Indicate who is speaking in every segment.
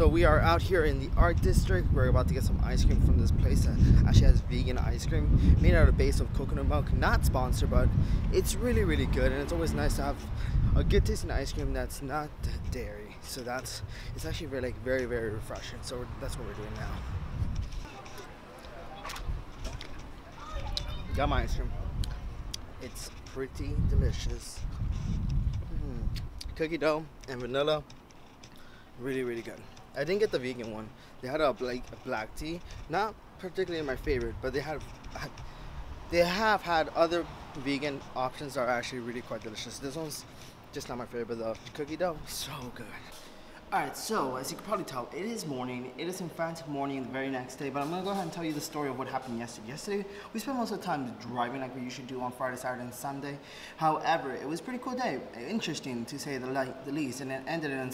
Speaker 1: So we are out here in the art district. We're about to get some ice cream from this place that actually has vegan ice cream made out of base of coconut milk. Not sponsored, but it's really, really good, and it's always nice to have a good tasting ice cream that's not dairy. So it's actually very, very, very refreshing. So that's what we're doing now. Got my ice cream. It's pretty delicious. Cookie dough and vanilla. Really, really good. I didn't get the vegan one. They had a black tea. Not particularly my favorite, but they have had other vegan options that are actually really quite delicious. This one's just not my favorite, but the cookie dough, so good. Alright, so as you can probably tell, it is morning. It is in fact morning the very next day, but I'm gonna go ahead and tell you the story of what happened yesterday. Yesterday, we spent most of the time driving like we usually do on Friday, Saturday, and Sunday. However, it was a pretty cool day. Interesting to say the least, and it ended in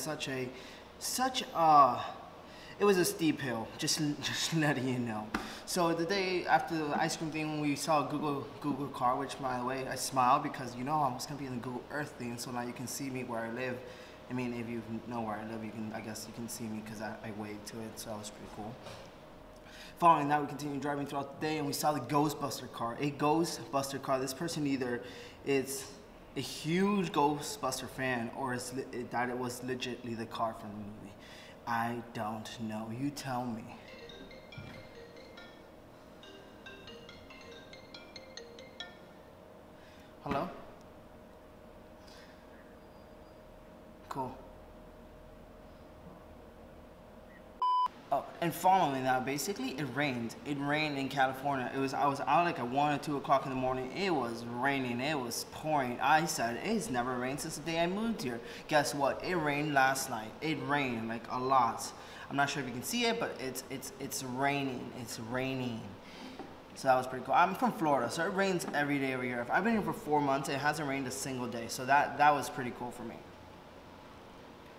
Speaker 1: it was a steep hill, just letting you know. So the day after the ice cream thing, we saw a Google car, which by the way, I smiled because you know I was gonna be in the Google Earth thing, so now you can see me where I live. I mean, if you know where I live, I guess you can see me because I waved to it, so that was pretty cool. Following that, we continued driving throughout the day, and we saw the Ghostbuster car. A Ghostbuster car. This person either is a huge Ghostbuster fan, or that it was legitimately the car from the movie. I don't know. You tell me. Hello? Cool. Oh, and following that, basically, it rained. It rained in California. I was out like at 1 or 2 o'clock in the morning. It was raining. It was pouring. I said, it's never rained since the day I moved here. Guess what? It rained last night. It rained like a lot. I'm not sure if you can see it, but it's raining. It's raining. So that was pretty cool. I'm from Florida, so it rains every day over here. I've been here for 4 months. It hasn't rained a single day. So that was pretty cool for me.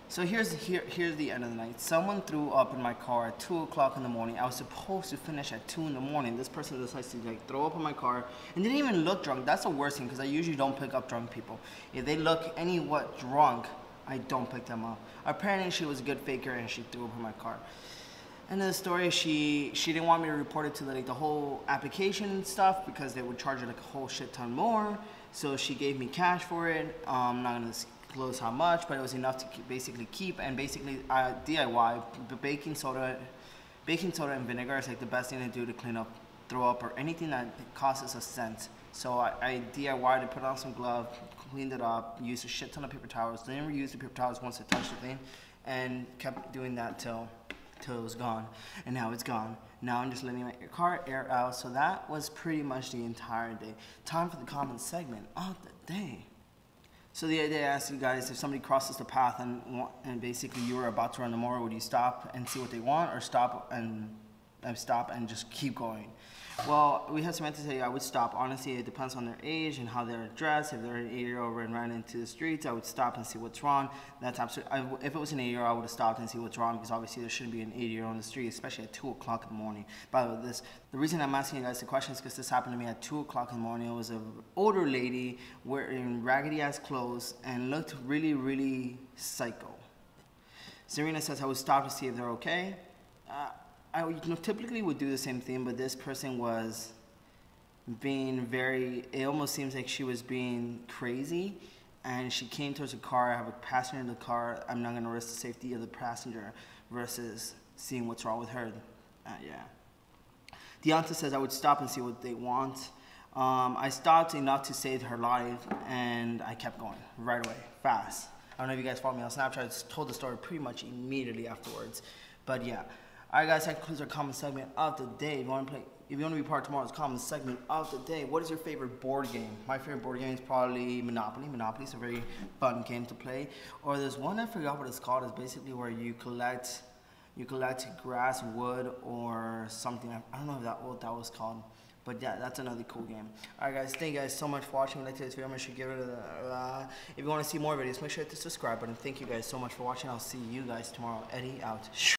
Speaker 1: So here's the end of the night. Someone threw up in my car at 2 o'clock in the morning. I was supposed to finish at 2 in the morning. This person decides to throw up in my car and didn't even look drunk. That's the worst thing because I usually don't pick up drunk people. If they look what drunk, I don't pick them up. Apparently she was a good faker and she threw up in my car. End of the story, she didn't want me to report it to the whole application and stuff because they would charge her like a whole shit ton more. So she gave me cash for it. I'm not gonna disclose how much, but it was enough to basically keep, and basically DIY. Baking soda and vinegar is like the best thing to do to clean up throw up or anything that costs us a cent. So I DIY'd it, put on some gloves, cleaned it up, used a shit ton of paper towels. Didn't reuse the paper towels once I touched the thing, and kept doing that till it was gone. And now it's gone. Now I'm just letting my car air out. So that was pretty much the entire day. Time for the comment segment of the day. So the other day I asked you guys, if somebody crosses the path and basically you were about to run them over, would you stop and see what they want, or stop and just keep going? Well, we had Samantha say I would stop. Honestly, it depends on their age and how they're dressed. If they're an 8-year-old and ran into the streets, I would stop and see what's wrong. That's absolutely. If it was an 8-year-old, I would have stopped and see what's wrong, because obviously there shouldn't be an 8-year-old on the street, especially at 2 o'clock in the morning. By the way, the reason I'm asking you guys the question is because this happened to me at 2 o'clock in the morning. It was an older lady wearing raggedy-ass clothes and looked really, really psycho. Serena says I would stop to see if they're okay. I typically would do the same thing, but this person was being it almost seems like she was being crazy, and she came towards the car. I have a passenger in the car. I'm not going to risk the safety of the passenger versus seeing what's wrong with her. Yeah. Deonta says I would stop and see what they want. I stopped enough to save her life, and I kept going right away, fast. I don't know if you guys follow me on Snapchat. I just told the story pretty much immediately afterwards, but yeah. Alright guys, that concludes our comment segment of the day. If you want to be part of tomorrow's comment segment of the day, what is your favorite board game? My favorite board game is probably Monopoly. Monopoly is a very fun game to play. Or there's one, I forgot what it's called. It's basically where you collect grass, wood, or something. I don't know what that was called. But yeah, that's another cool game. Alright guys, thank you guys so much for watching. If you like today's video, make sure you give it a if you want to see more videos, make sure to hit the subscribe button. Thank you guys so much for watching. I'll see you guys tomorrow. Eddie out.